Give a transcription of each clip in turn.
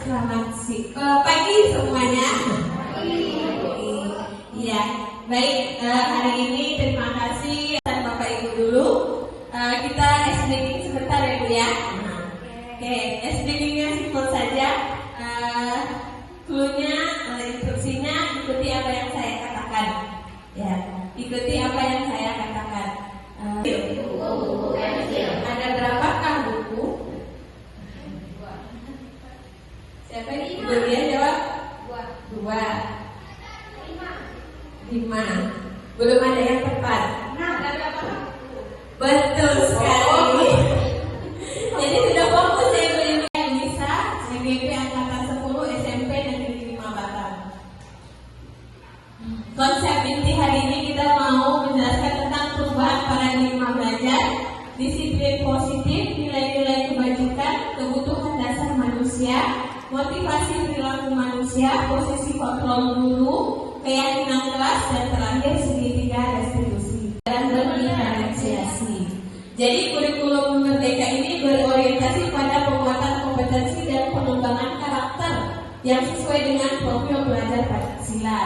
Pagi semuanya. Iya, baik. Hari ini terima kasih Bapak Ibu dulu. Kita SBG sebentar ya Bu ya. Oke, SBG-nya simpel saja. Cluenya, instruksinya ikuti apa yang saya katakan. Ya, ikuti apa yang saya katakan. Ada berapakah buku? Siapa ini? Dia jawab 2. 5. Belum ada yang tepat. Ada berapa? Betul sekali. Jadi sudah fokus ya Bu yang bisa CGP angkatan 10 SMP Negeri 5 Batam. Konsep inti hari ini kita mau menjelaskan tentang perubahan paradigma belajar, disiplin positif, nilai-nilai kebajikan, kebutuhan dasar manusia, motivasi perilaku manusia, posisi kontrol guru, keyakinan kelas, dan terakhir segitiga restitusi dan berdiferensiasi. Jadi kurikulum Merdeka ini berorientasi pada penguatan kompetensi dan pengembangan karakter yang sesuai dengan profil pelajar Pancasila.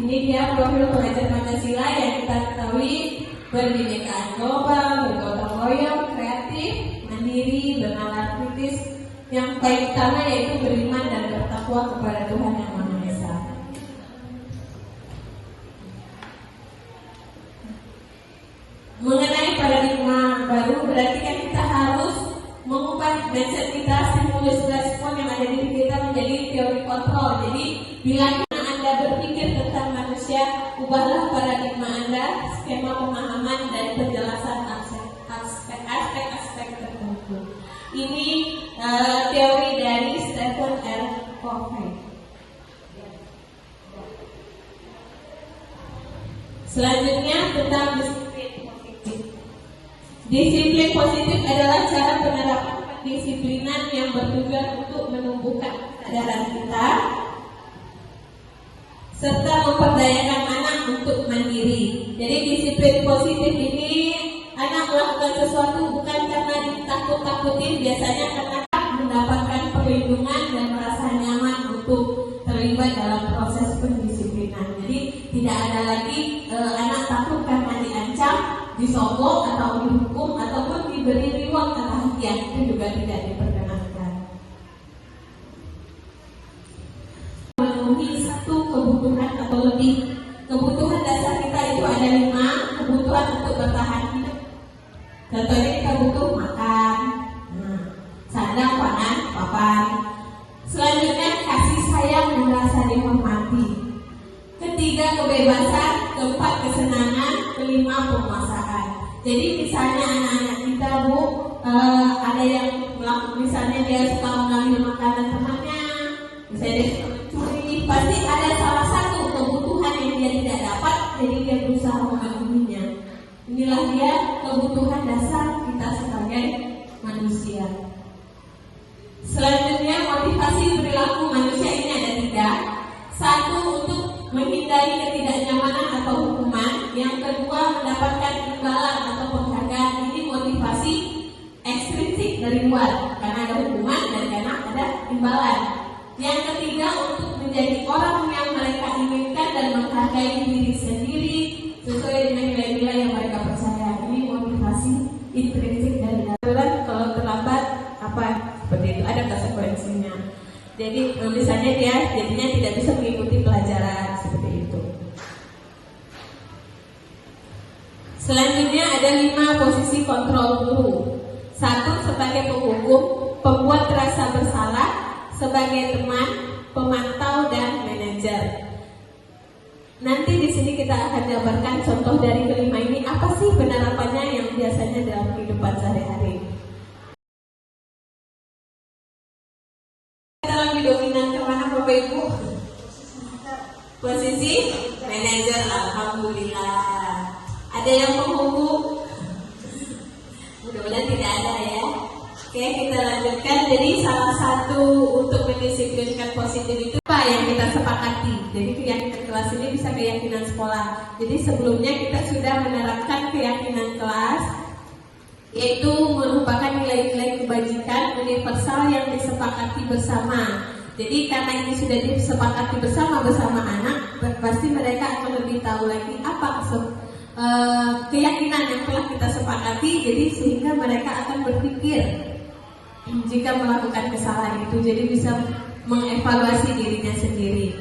Ini dia profil pelajar Pancasila yang kita ketahui berbinekaan global, bergotong royong, kreatif, mandiri, bernalar kritis. Yang paling utama yaitu beriman dan bertakwa kepada Tuhan Yang Maha Esa. Mengenai paradigma baru berarti kan kita harus mengubah mindset kita, stimulus respon yang ada di diri kita menjadi teori kontrol. Jadi bila Anda berpikir tentang manusia, ubahlah paradigma Anda, skema pemahaman dan penjelasan aspek-aspek tertentu. Ini teori dari Stephen R. Covey. Selanjutnya tentang disiplin positif. Disiplin positif adalah cara penerapan pendisiplinan yang bertujuan untuk menumbuhkan kesadaran kita serta memperdayakan anak untuk mandiri. Jadi disiplin positif ini anak melakukan sesuatu bukan karena ditakut-takutin, biasanya karena mendapatkan perlindungan dan merasa nyaman untuk terlibat dalam proses pendisiplinan. Jadi tidak ada lagi anak takut karena diancam, disogok atau dihukum ataupun diberi reward atau hadiah, itu juga tidak diperkenankan. Memenuhi satu kebutuhan atau lebih. Kebutuhan dasar kita itu ada 5 kebutuhan untuk bertahan hidup. Contohnya kita butuh makan, sandang, pangan, papan. Selanjutnya kasih sayang dan rasa dihormati. Ketiga kebebasan, keempat kesenangan, kelima pemuasaan. Jadi misalnya anak-anak kita Bu, ada yang misalnya dia suka mengambil makanan temannya, misalnya dia suka mencuri, pasti ada salah satu kebutuhan yang dia tidak dapat, jadi dia berusaha memenuhinya. Inilah dia kebutuhan dasar kita sebagai manusia. Selanjutnya motivasi perilaku manusia ini ada 3. 1 untuk menghindari ketidaknyamanan atau hukuman. Yang kedua mendapatkan imbalan atau penghargaan. Ini motivasi ekstrinsik dari luar, karena ada hukuman dan karena ada imbalan. Yang ketiga untuk menjadi orang yang mereka inginkan dan menghargai diri sendiri sesuai dengan nilai-nilai yang mereka percaya. Ini motivasi intrinsik dari dalam. Kalau terlambat apa seperti itu, ada konsekuensinya. Jadi misalnya dia jadinya tidak bisa mengikuti pelajaran seperti itu. Selanjutnya ada 5 posisi kontrol guru. 1 sebagai penghukum, pembuat rasa bersalah, sebagai teman, pemantau dan manajer. Nanti di sini kita akan jabarkan contoh dari kelima ini, apa sih penerapannya yang biasanya dalam kehidupan sehari-hari. Kita lebih dominan kemana Bapak Ibu? Posisi manajer, alhamdulillah. Ada yang penghukum? Mudah-mudahan tidak ada ya. Oke, kita lanjutkan. Jadi salah satu untuk mendisiplinkan positif itu apa yang kita sepakati. Jadi keyakinan kelas ini bisa keyakinan sekolah. Jadi sebelumnya kita sudah menerapkan keyakinan kelas, yaitu merupakan nilai-nilai kebajikan universal yang disepakati bersama. Jadi karena ini sudah disepakati bersama anak, pasti mereka akan lebih tahu lagi apa keyakinan yang telah kita sepakati. Jadi sehingga mereka akan berpikir jika melakukan kesalahan itu, jadi bisa mengevaluasi dirinya sendiri.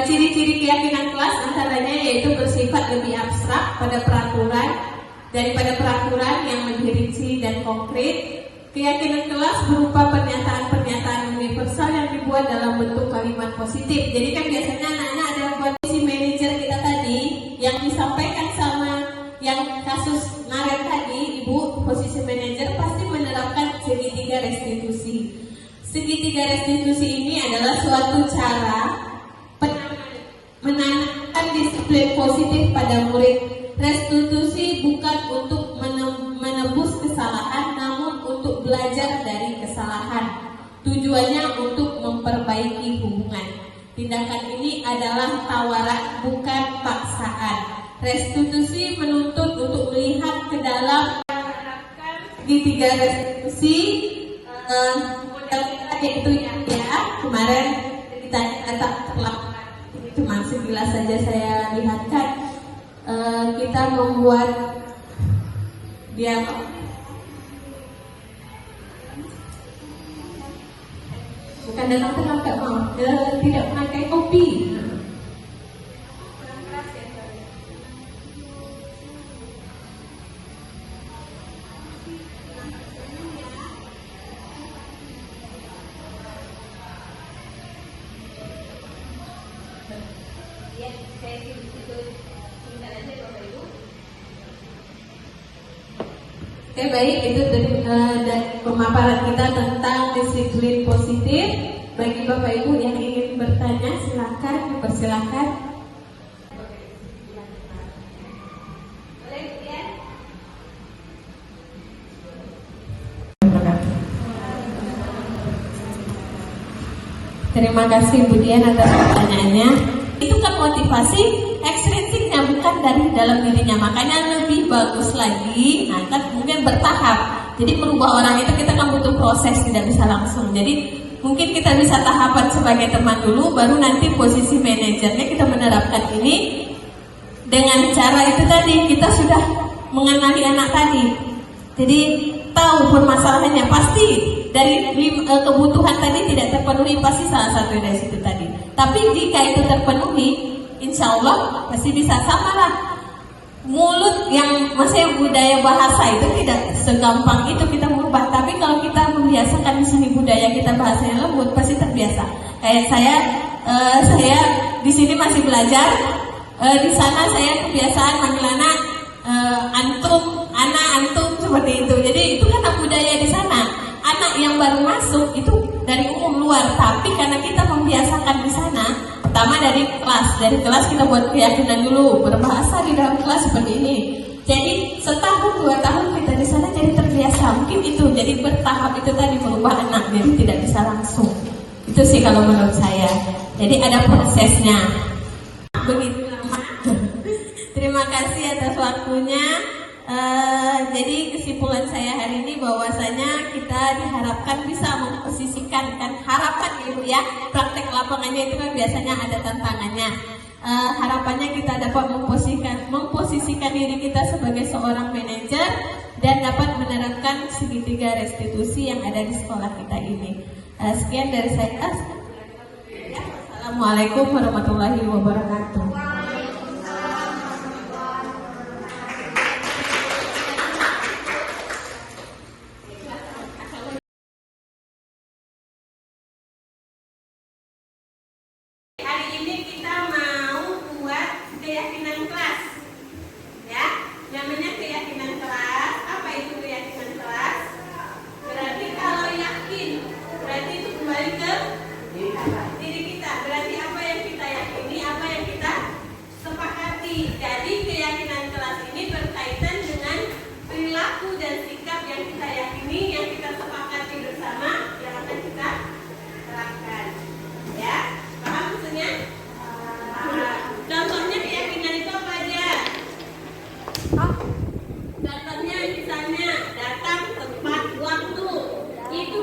Ciri-ciri keyakinan kelas antaranya yaitu bersifat lebih abstrak pada peraturan daripada peraturan yang lebih rinci dan konkret. Keyakinan kelas berupa pernyataan-pernyataan universal yang dibuat dalam bentuk kalimat positif. Jadi kan biasanya anak-anak ada posisi manajer kita tadi yang disampaikan sama yang kasus Naret tadi, Ibu posisi manajer pasti menerapkan segitiga restitusi. Segitiga restitusi ini adalah suatu cara menanamkan disiplin positif pada murid. Restitusi bukan untuk menebus kesalahan, namun untuk belajar dari kesalahan. Tujuannya untuk memperbaiki hubungan. Tindakan ini adalah tawaran, bukan paksaan. Restitusi menuntut untuk melihat ke dalam segitiga restitusi. Model kita yaitu ya kemarin kita terlakukan. Cuma sekilas saja saya lihatkan. Kita membuat dia bukan datang terlambat, tidak memakai kopi. Oke, baik, itu dari pemaparan kita tentang disiplin positif. Bagi Bapak Ibu yang ingin bertanya, silakan dipersilakan. Terima kasih Bu Dian atas pertanyaannya. Itu kan motivasi ekstrinsiknya, bukan dari dalam dirinya. Makanya lebih bagus lagi, nah kan mungkin bertahap. Jadi merubah orang itu kita kan butuh proses, tidak bisa langsung. Jadi mungkin kita bisa tahapan sebagai teman dulu, baru nanti posisi manajernya kita menerapkan ini. Dengan cara itu tadi, kita sudah mengenali anak tadi. Jadi tahu permasalahannya, pasti dari kebutuhan tadi tidak terpenuhi, pasti salah satu dari situ tadi. Tapi jika itu terpenuhi, insya Allah pasti bisa. Sama lah, mulut yang masih budaya bahasa itu tidak segampang itu kita merubah. Tapi kalau kita membiasakan di sini budaya kita bahasanya lembut, pasti terbiasa. Kayak saya di sini masih belajar, di sana saya kebiasaan manggil anak antum, anak antum seperti itu. Jadi itu kan budaya di sana. Anak yang baru masuk itu dari umum luar, tapi karena kita membiasakan di sana, pertama dari kelas kita buat keyakinan dulu, berbahasa di dalam kelas seperti ini. Jadi setahun 2 tahun kita di sana jadi terbiasa, mungkin itu jadi bertahap itu tadi merubah anak, jadi tidak bisa langsung. Itu sih kalau menurut saya. Jadi ada prosesnya. Begitu lama. Terima kasih atas waktunya. Jadi kesimpulan saya hari ini bahwasanya kita diharapkan bisa memposisikan, kan harapan Ibu ya, praktek lapangannya itu kan biasanya ada tantangannya. Harapannya kita dapat memposisikan diri kita sebagai seorang manajer dan dapat menerapkan segitiga restitusi yang ada di sekolah kita ini. Sekian dari saya. Assalamualaikum warahmatullahi wabarakatuh. Keyakinan kelas, ya, namanya keyakinan kelas. Apa itu keyakinan kelas? Berarti kalau yakin, berarti itu kembali ke diri kita. Berarti apa yang kita yakini, apa yang kita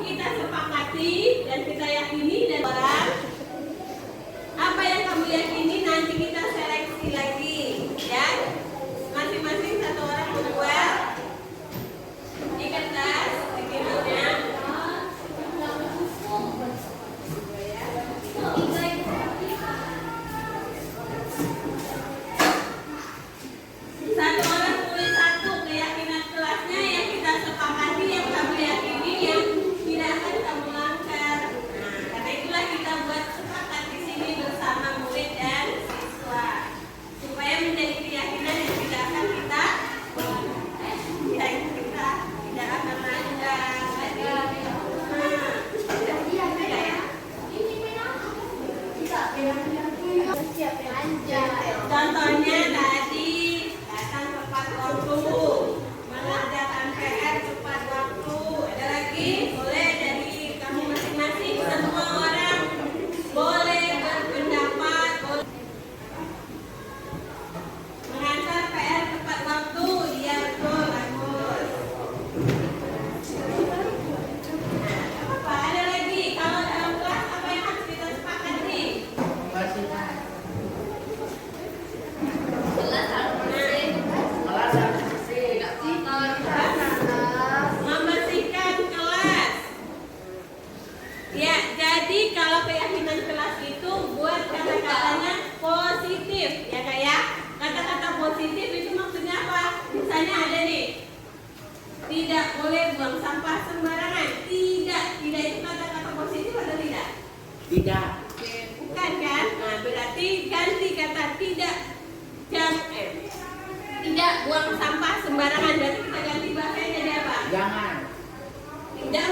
kita sepakati dan kita yakini dan orang apa yang kamu yakini nanti kita seleksi lagi ya. Masing-masing satu orang membuat di kertas bikinannya. Satu orang tulis satu keyakinan kelasnya yang kita sepakati, yang kamu yakini, yang tidak akan kamu langgar. Nah, karena itulah kita buat sepakat di sini bersama murid dan siswa supaya menjadi keyakinan yang tidak akan kita tidak akan langgar. Contohnya tadi datang tepat waktu, mengerjakan PR tepat waktu. Ada lagi? Boleh dari kamu masing-masing, semua orang boleh berpendapat, boleh mengantar PR tepat waktu. Iya betul, bagus. Apa? Ada lagi? Kalau dalam kelas apa yang harus kita sepakati? Membersihkan kelas. Ya, jadi kalau keyakinan kelas itu buat kata-katanya positif, ya Kak ya. Kata-kata positif itu maksudnya apa? Misalnya ada nih, tidak boleh buang sampah sembarangan. Tidak itu kata-kata positif atau tidak? Tidak. Bukan kan? Nah, berarti ganti kata tidak buang sampah sembarangan. Jadi kita ganti bahasanya jadi apa? Jangan. Tidak